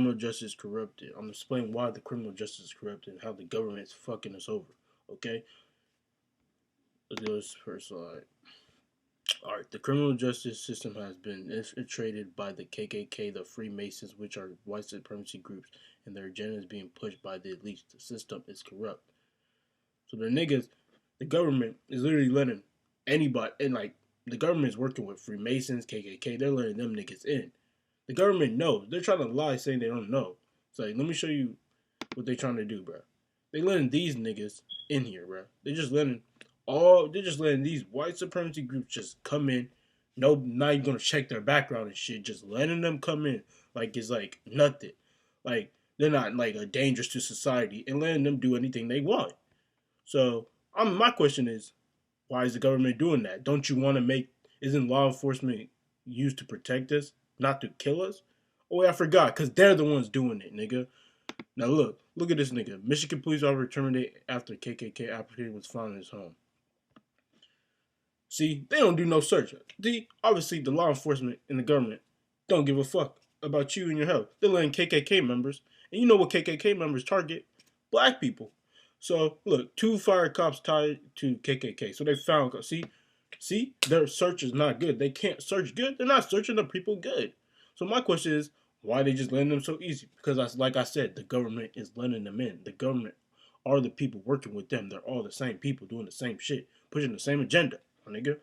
criminal justice is corrupted. I'm explaining why the criminal justice is corrupted and how the government is fucking us over. Okay, let's go to this first slide. All right, the criminal justice system has been infiltrated by the KKK, the Freemasons, which are white supremacy groups, and their agenda is being pushed by the elites. The system is corrupt. So the niggas, the government is literally letting anybody, and like the government is working with Freemasons, KKK. They're letting them niggas in. The government knows. They're trying to lie, saying they don't know. It's like, let me show you what they trying to do, bro. They letting these niggas in here, bro. They're just letting these white supremacy groups just come in. No, not even gonna check their background and shit. Just letting them come in like it's like nothing. Like they're not like a dangerous to society and letting them do anything they want. So, my question is, why is the government doing that? Don't you want to make? Isn't law enforcement used to protect us, not to kill us? Oh, wait, I forgot, cause they're the ones doing it, nigga. Now look at this nigga. Michigan police officer terminated after KKK application was found in his home. See, they don't do no search. Obviously, the law enforcement and the government don't give a fuck about you and your health. They're letting KKK members, and you know what KKK members target? Black people. So look, 2 fire cops tied to KKK. So they found. See, their search is not good. They can't search good. They're not searching the people good. So my question is, why are they just letting them so easy? Because like I said, the government is letting them in. The government are the people working with them. They're all the same people doing the same shit, pushing the same agenda, my nigga.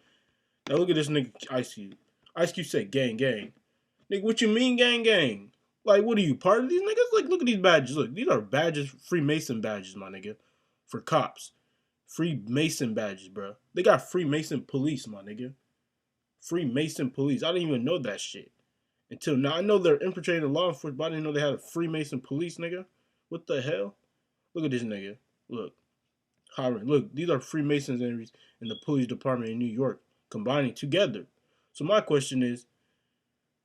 Now look at this nigga Ice Cube. Ice Cube said gang gang. Nigga, what you mean gang gang? Like, what are you, part of these niggas? Like, look at these badges. Look, these are badges, Freemason badges, my nigga. For cops. Freemason badges, bro. They got Freemason police, my nigga. Freemason police. I didn't even know that shit. Until now. I know they're infiltrating the law enforcement, but I didn't know they had a Freemason police, nigga. What the hell? Look at this nigga. Look. Hiring. Look, these are Freemasons in the police department in New York combining together. So my question is,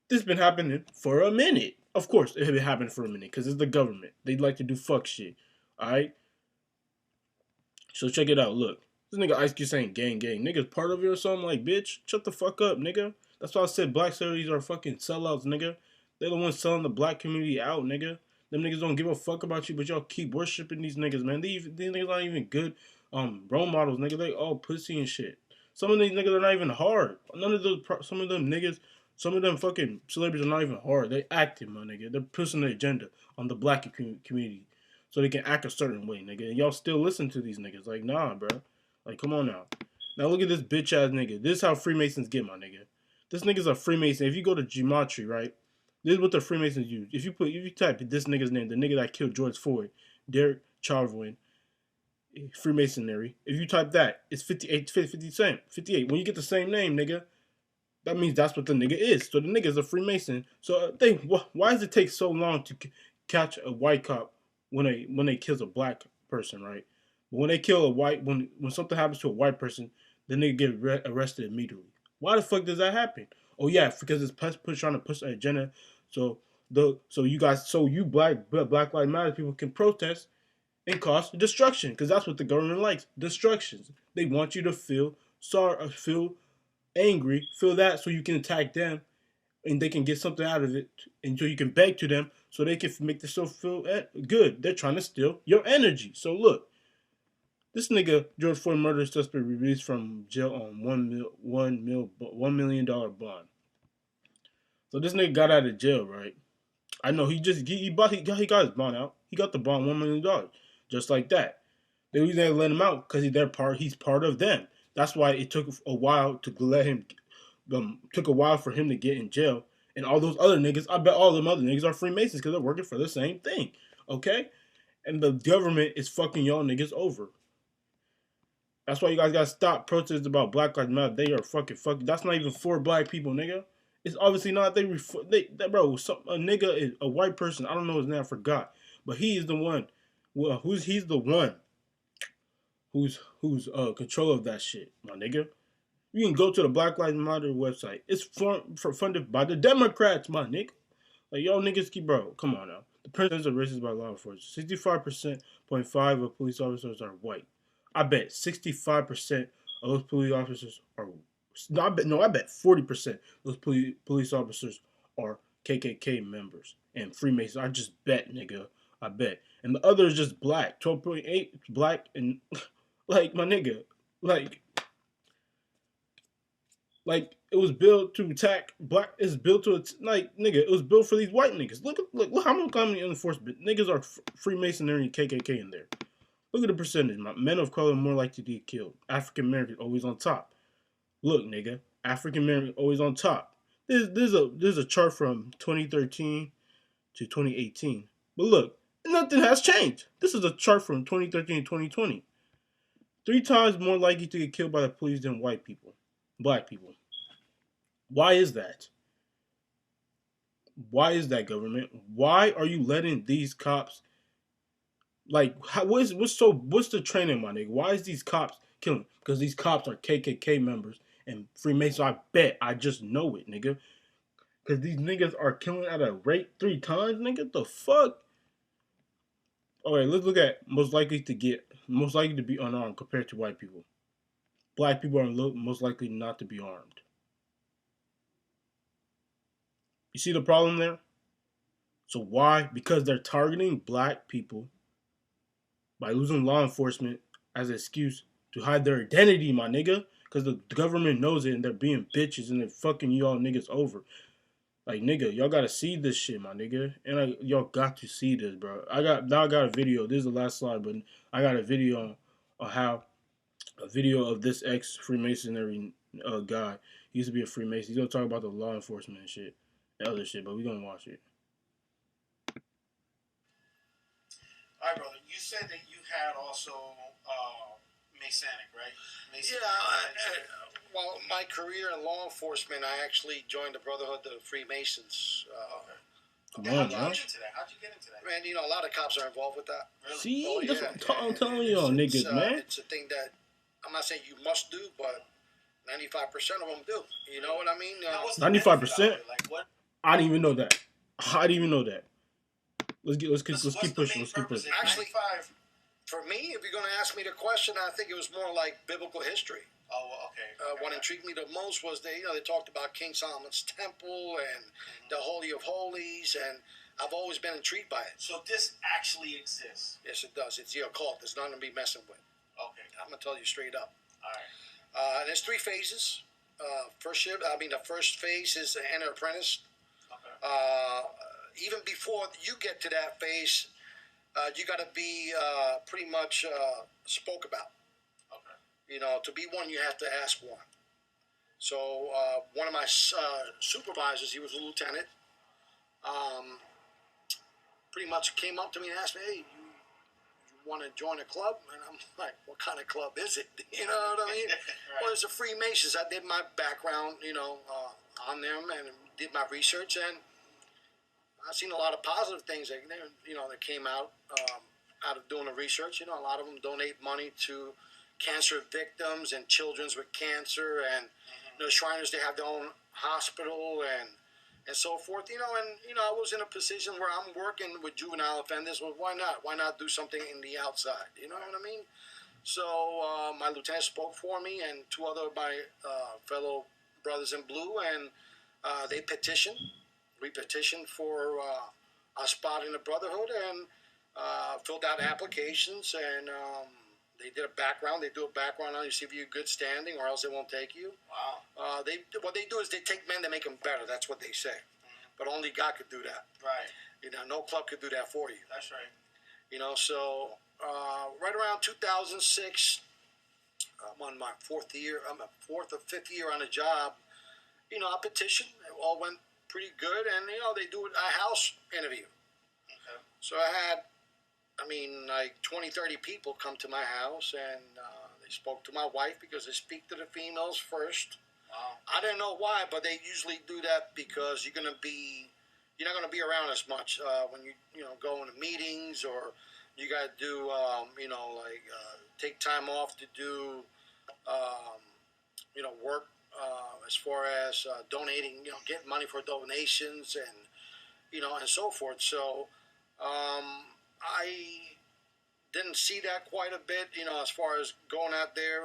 this has been happening for a minute. Of course, it had been happening for a minute because it's the government. They like to do fuck shit. Alright? So check it out. Look. This nigga Ice Cube saying gang gang. Niggas part of it or something like, bitch. Shut the fuck up, nigga. That's why I said black celebrities are fucking sellouts, nigga. They're the ones selling the black community out, nigga. Them niggas don't give a fuck about you, but y'all keep worshiping these niggas, man. These niggas not even good role models, nigga. They all pussy and shit. Some of these niggas are not even hard. Some of them niggas, some of them fucking celebrities are not even hard. They acting, my nigga. They're pushing the agenda on the black community so they can act a certain way, nigga. And y'all still listen to these niggas. Like, nah, bro. Like, come on now. Now look at this bitch ass nigga. This is how Freemasons get, my nigga. This nigga's a Freemason. If you go to Gematria, right? This is what the Freemasons use. If you type this nigga's name, the nigga that killed George Floyd, Derek Chauvin, Freemasonry. If you type that, it's 58, 58. When you get the same name, nigga, that means that's what the nigga is. So the nigga's a Freemason. So why does it take so long to catch a white cop when they kills a black person, right? But when they kill a white, when something happens to a white person, the nigga get arrested immediately. Why the fuck does that happen? Oh yeah, because it's trying to push an agenda. So you Black Lives Matter people can protest and cause destruction because that's what the government likes, destructions. They want you to feel sorry, feel angry, feel that so you can attack them and they can get something out of it until you can beg to them so they can make themselves feel good. They're trying to steal your energy. So look, this nigga George Floyd murder suspect released from jail on $1 million bond. So this nigga got out of jail, right? I know he got his bond out. He got the bond $1 million, just like that. They didn't let him out because he's part of them. That's why it took a while to let him. Took a while for him to get in jail. And all those other niggas, I bet all them other niggas are Freemasons because they're working for the same thing. Okay? And the government is fucking y'all niggas over. That's why you guys gotta stop protests about Black Lives Matter. They are fucking. That's not even for black people, nigga. It's obviously not. Bro, a nigga is a white person. I don't know his name. I forgot. But he is the one. Well, he's the one who's control of that shit, my nigga. You can go to the Black Lives Matter website. It's funded by the Democrats, my nigga. Like, y'all niggas bro, come on now. The presidents are racist by law enforcement. 65.5% of police officers are white. I bet 65% of those police officers are. I bet 40% of those police officers are KKK members. and Freemasons. I just bet, nigga. I bet. And the other is just black. 12.8 black and like my nigga. Like like it was built to attack black. It's built to like nigga. It was built for these white niggas. Look how many enforcement niggas are Freemasonry and KKK in there. Look at the percentage. Men of color are more likely to get killed. African American always on top. Look, nigga. African American always on top. There's a chart from 2013 to 2018. But look, nothing has changed. This is a chart from 2013 to 2020. 3 times more likely to get killed by the police than white people, black people. Why is that? Why is that, government? Why are you letting these cops like what's the training, my nigga? Why is these cops killing? Because these cops are KKK members and Freemasons. I bet I just know it, nigga. Because these niggas are killing at a rate 3 times, nigga. The fuck? Alright, let's look at most likely to be unarmed compared to white people. Black people are most likely not to be armed. You see the problem there? So why? Because they're targeting black people by using law enforcement as an excuse to hide their identity, my nigga. Because the government knows it and they're being bitches and they're fucking y'all niggas over. Like, nigga, y'all gotta see this shit, my nigga. And y'all got to see this, bro. I got a video. This is the last slide, but I got a video on how a video of this ex-Freemasonry guy. He used to be a Freemason. He's gonna talk about the law enforcement and shit and other shit, but we gonna watch it. All right, brother. You said that you had also Masonic, right? Masonic. Well, my career in law enforcement, I actually joined the Brotherhood of Freemasons. Okay, how'd you get into that? Man, you know, a lot of cops are involved with that. Really? See, that's what I'm telling y'all niggas, man. It's a thing that I'm not saying you must do, but 95% of them do. You know what I mean? 95%? Like what? I didn't even know that. Let's keep pushing. Actually, for me, if you're going to ask me the question, I think it was more like biblical history. Oh, okay. What intrigued me the most was they talked about King Solomon's temple and the Holy of Holies, and I've always been intrigued by it. So this actually exists? Yes, it does. It's the occult. It's nothing to be messing with. Okay. I'm going to tell you straight up. All right. And there's 3 phases. The first phase is enter apprentice. Okay. Even before you get to that phase, you got to be pretty much spoke about. Okay. You know, to be one, you have to ask one. So one of my supervisors, he was a lieutenant, pretty much came up to me and asked me, hey, you want to join a club? And I'm like, what kind of club is it? You know what I mean? Right. Well, it's a Freemasons. I did my background, on them and did my research, and I've seen a lot of positive things that came out of doing the research. You know, a lot of them donate money to cancer victims and children with cancer, and the Shriners, they have their own hospital and so forth. I was in a position where I'm working with juvenile offenders. Well, why not? Why not do something in the outside? You know what I mean? So my lieutenant spoke for me and 2 other of my fellow brothers in blue, and they petitioned. We petitioned for a spot in the Brotherhood and filled out applications, and they did a background. They do a background on you, see if you're good standing, or else they won't take you. Wow. What they do is they take men to make them better. That's what they say. But only God could do that. Right. No club could do that for you. That's right. So right around 2006, I'm on my 4th year. I'm a 4th or 5th year on the job. I petitioned. It all went pretty good, and they do a house interview. Okay. So I had, like 20, 30 people come to my house, and they spoke to my wife because they speak to the females first. Wow. I didn't know why, but they usually do that because you're not gonna be around as much when you go into meetings, or you got to do take time off to do work. As far as donating, getting money for donations and so forth. So I didn't see that quite a bit, as far as going out there,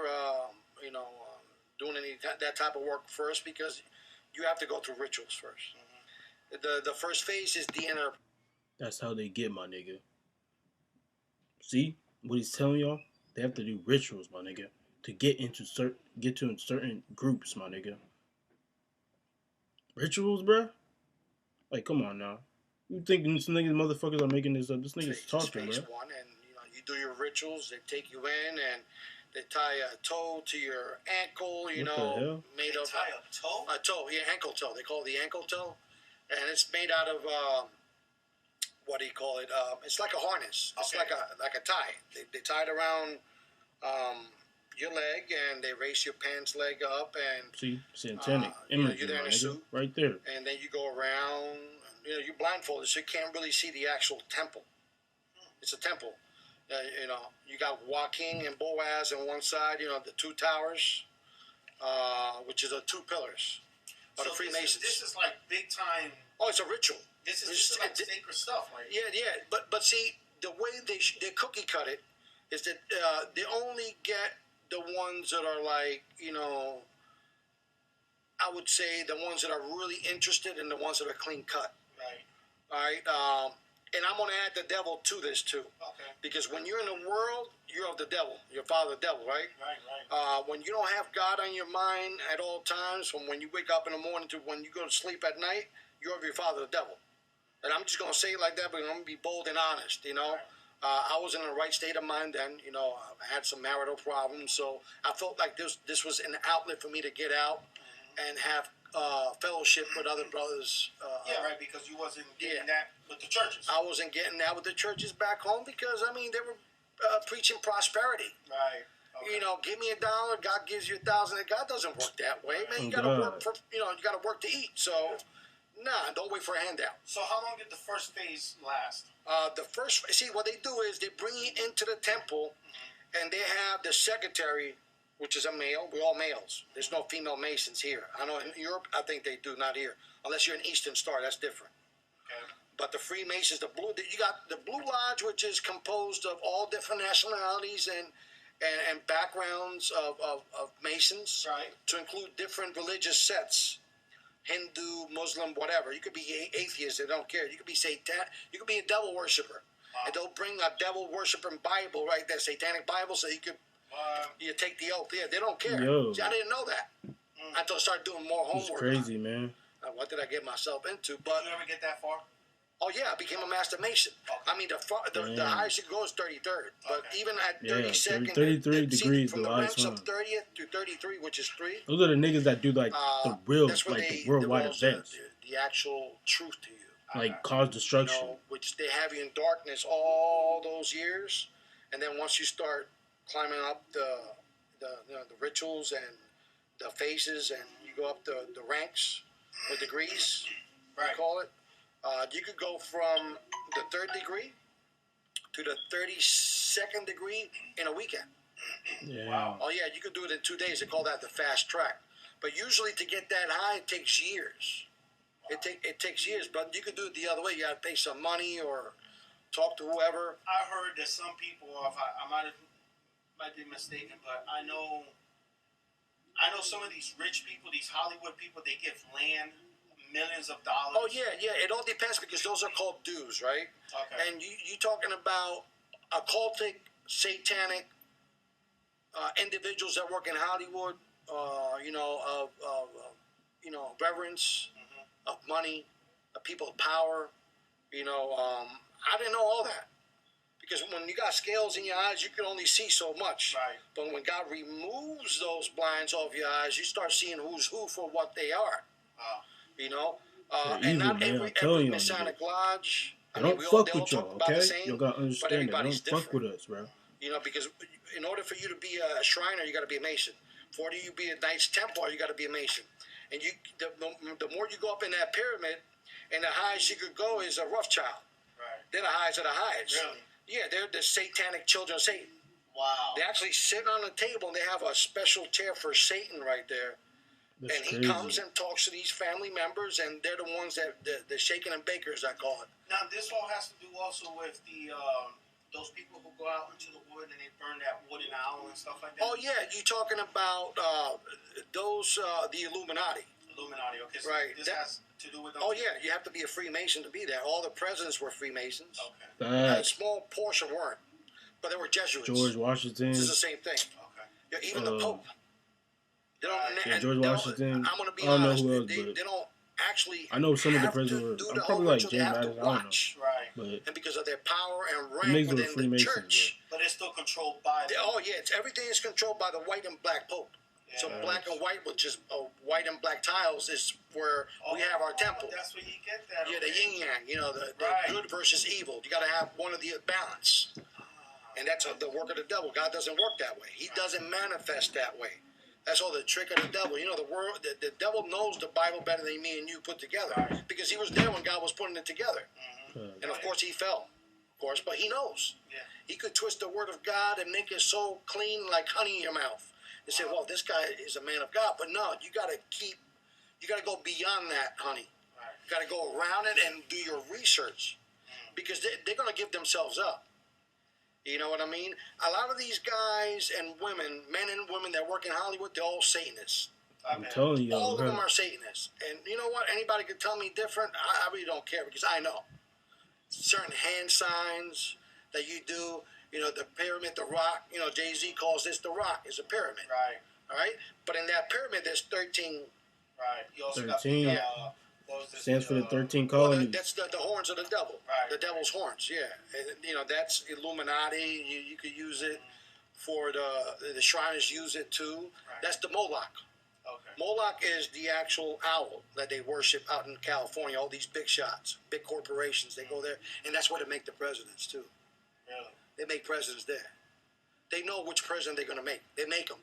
doing that type of work first, because you have to go through rituals first. The first phase is the inner. That's how they get, my nigga. See what he's telling y'all? They have to do rituals, my nigga, to get to certain groups, my nigga. Rituals, bruh? Like, come on now. You think these niggas motherfuckers are making this up? This nigga's talking, phase bruh. one, and you do your rituals. They take you in and they tie a toe to your ankle. What the hell? Made They of tie a toe. a toe, yeah, ankle toe. They call it the ankle toe, and it's made out of what do you call it? It's like a harness. It's Okay. like a tie. They tie it around your leg, and they raise your pants leg up, and See, satanic you know, imagery, you're there in my a nigga. suit. Right there. and then you go around. You're blindfolded, so you can't really see the actual temple. It's a temple. You got Joaquin and Boaz on one side. The two towers, which is the two pillars of the Freemasons. This is like big time. Oh, it's a ritual. This is like sacred stuff. Like, Yeah. But see, the way they cookie cut it is that they only get the ones that are like, I would say the ones that are really interested and the ones that are clean cut. right. All right. And I'm going to add the devil to this too. Okay. Because when you're in the world, you're of the devil. Your father, the devil, right? Right. When you don't have God on your mind at all times, from when you wake up in the morning to when you go to sleep at night, you're of your father, the devil. And I'm just going to say it like that, but I'm going to be bold and honest, I was in the right state of mind then, I had some marital problems, so I felt like this was an outlet for me to get out and have fellowship with other brothers. Yeah, right. Because you wasn't getting yeah. that with the churches. I wasn't getting that with the churches back home because, they were preaching prosperity. Right. Okay. Give me $1, God gives you 1,000. God doesn't work that way, man. You got to work for, you got to work to eat. So, nah, don't wait for a handout. So how long did the first phase last? What they do is they bring you into the temple, and they have the secretary, which is a male. We're all males. There's no female masons here. I know in Europe, I think they do, not here. Unless you're an Eastern Star, that's different. Okay. But the Freemasons, you got the Blue Lodge, which is composed of all different nationalities and backgrounds of Masons, Right. to include different religious sets. Hindu, Muslim, whatever. You could be atheist; they don't care. You could be you could be a devil worshiper, and they'll bring a devil worshiping Bible, right? That satanic Bible, so you could you take the oath. Yeah, they don't care. Yo. See, I didn't know that until I started doing more It's homework. crazy, man. What did I get myself into? But Did you ever get that far? oh yeah, I became a master mason. Okay. The highest you can go is 33rd. But Okay. even at Yeah, 32nd, 33 degrees from the the highest ranks of one. 30th to 33, which is 3. Those are the niggas that do like the real, that's where like they the worldwide divulge events, the actual truth to you. like cause destruction. Which they have you in darkness all those years, and then once you start climbing up the rituals and the phases, and you go up the ranks or degrees, Right. we call it. You could go from the 3rd degree to the 32nd degree in a weekend. Yeah. Wow. Oh yeah, you could do it in 2 days. They call that the fast track. But usually to get that high, it takes years. It takes years, but you could do it the other way. You got to pay some money or talk to whoever. I heard that some people, if I might be mistaken, but I know some of these rich people, these Hollywood people, they give land, millions of dollars. Oh yeah. It all depends because those are called dues, right? Okay. And you talking about occultic, satanic individuals that work in Hollywood, reverence, of money, of people of power. I didn't know all that. Because when you got scales in your eyes, you can only see so much. Right. But when God removes those blinds off your eyes, you start seeing who's who for what they are. Wow. They're And evil, not man. every I'm telling you, Masonic lodge. They don't fuck with y'all, okay? You Y'all gotta understand that. They everybody's don't fuck different. with us, bro. Because in order for you to be a Shriner, you got to be a Mason. For you to be a Knights Templar, you got to be a Mason. And the more you go up in that pyramid, and the highest you could go is a Rothschild. Right. They're the highest of the highest. Really? Yeah, they're the satanic children of Satan. Wow. They actually sit on the table, and they have a special chair for Satan right there. That's and he crazy. comes and talks to these family members, and they're the ones that the shaking and bakers, I call it. Now this all has to do also with the those people who go out into the wood and they burn that wooden owl and stuff like that. Oh yeah, you talking about the Illuminati? Illuminati. Okay, so Right. this has to do with them. Oh yeah, you have to be a Freemason to be there. All the presidents were Freemasons. Okay. A Facts. small portion weren't, but they were Jesuits. George Washington. This is the same thing. Okay. Yeah, even the Pope. They don't. Yeah, and George they don't- Washington. I'm gonna be I don't know honest. who else, they but don't actually. I know some of the have to presidents were. do I'm the probably whole like ritual. They James have to Madison. I don't know, watch. Right. but And because of their power and niggas rank were within the Freemasons, church. But it's still controlled by them. Oh yeah, everything is controlled by the white and black Pope. So Yeah. black and white, which is white and black tiles, is where we have our temple. That's where you get that. Yeah, the okay. yin yang. You know, the Right. good versus evil. You got to have one of the balance, and that's the work of the devil. God doesn't work that way. He doesn't manifest that way. That's all the trick of the devil. You know, the devil knows the Bible better than me and you put together, Right. because he was there when God was putting it together. Mhm. And of course he fell, of course, but he knows. Yeah. He could twist the word of God and make it so clean like honey in your mouth. And say, well, this guy is a man of God. But no, you got to go beyond that, honey. Right. You got to go around it and do your research, because they're going to give themselves up. You know what I mean? A lot of these guys and women, men and women that work in Hollywood, they're all Satanists. I'm telling you, All of them man. are Satanists. And you know what? Anybody could tell me different. I really don't care, because I know. Certain hand signs that you do, you know, the pyramid, the rock, you know, Jay-Z calls this the rock. It's a pyramid. Right. All right? But in that pyramid, there's 13. Right. You also 13. got the, what was this? Stands for the 13 Well, colonies. that's the horns of the devil. Right. The devil's horns, yeah. And, you know, that's Illuminati. You could use it for the Shriners use it too. Right. That's the Moloch. Okay. Moloch is the actual owl that they worship out in California. All these big shots, big corporations, they go there, and that's where they make the presidents too. Really? They make presidents there. They know which president they're going to make. They make them.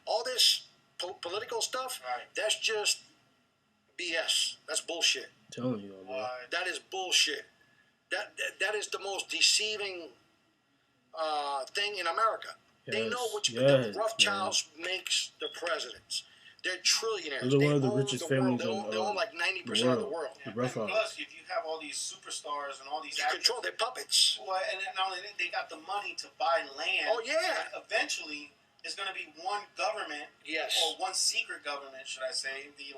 All this political stuff, Right. that's just BS. That's bullshit. I'm telling you, bro. Why? That is bullshit. That is the most deceiving thing in America. They Yes, know which yes, the Rothschilds makes the presidents. They're trillionaires. They're one They of the own richest the world. families They in, own like 90% the of the world. world. The And Rothschilds. plus, if you have all these superstars and all these You actors, control their puppets. well, and not only that, they got the money to buy land. Oh, yeah. And eventually, it's going to be one government, Yes. or one secret government, should I say, the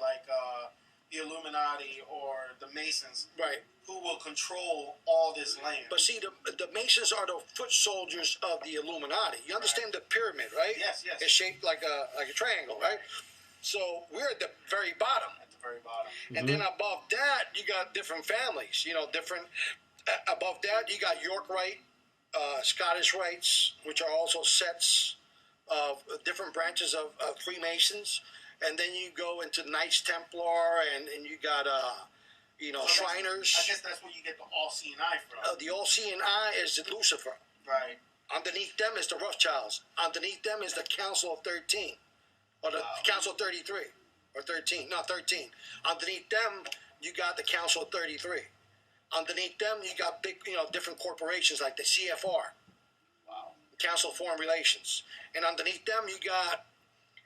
Illuminati or the Masons, Right. who will control all this land. But see, the Masons are the foot soldiers of the Illuminati. You understand the pyramid, right? Yes, yes. It's shaped like a triangle, right? So we're at the very bottom. At the very bottom. And then above that, you got different families, you know, different. Above that, you got York Rite, Scottish Rites, which are also sets of different branches of Freemasons. And then you go into Knights Templar, and you got, you know, So that's- Shriners. I guess that's where you get the all-seeing eye from. The All-Seeing Eye is Lucifer. Right. Underneath them is the Rothschilds. Underneath them is the Council of 13. Or the Council of 33. Or 13. No, 13. Underneath them, you got the Council of 33. Underneath them, you got big, you know, different corporations like the CFR, Wow. Council of Foreign Relations. And underneath them, you got,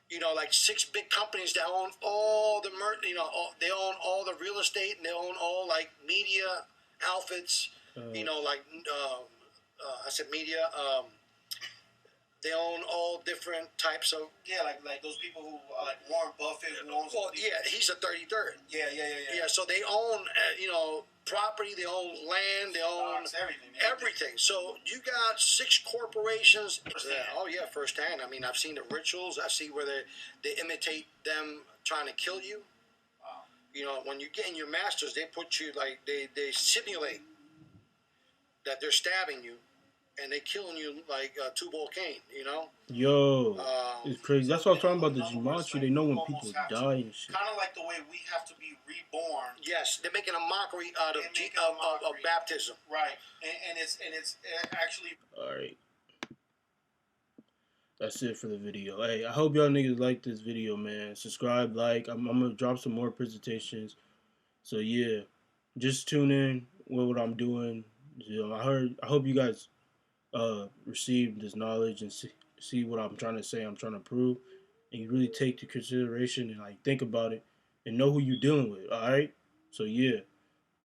you know, like 6 big companies that own all the, they own all the real estate, and they own all, like, media outfits, you know, like, I said media, they own all different types of, Yeah, like those people who like Warren Buffett who owns. well, yeah, he's a 33rd. Yeah. Yeah, so they own, you know, property, they own land, they own Stocks, everything. everything. So you got 6 corporations. Oh yeah, firsthand. I mean, I've seen the rituals. I see where they imitate them trying to kill you. Wow. You know, when you get in your masters, they put you like they simulate that they're stabbing you, and they killing you like Tubal Cain. You know. Yo, it's crazy. That's what I'm talking about. The Jumanji, they know when people Almost have to. die and shit. Kind of like the way we have to be reborn. Yes, they're making a mockery out of They're making a of mockery. baptism. Right, and it's actually. All right. That's it for the video. Hey, I hope y'all niggas like this video, man. Subscribe, like. I'm gonna drop some more presentations. So yeah, just tune in with what I'm doing. You know, I hope you guys receive this knowledge and see what I'm trying to say. I'm trying to prove, and you really take to consideration and like think about it and know who you're dealing with. All right. So yeah.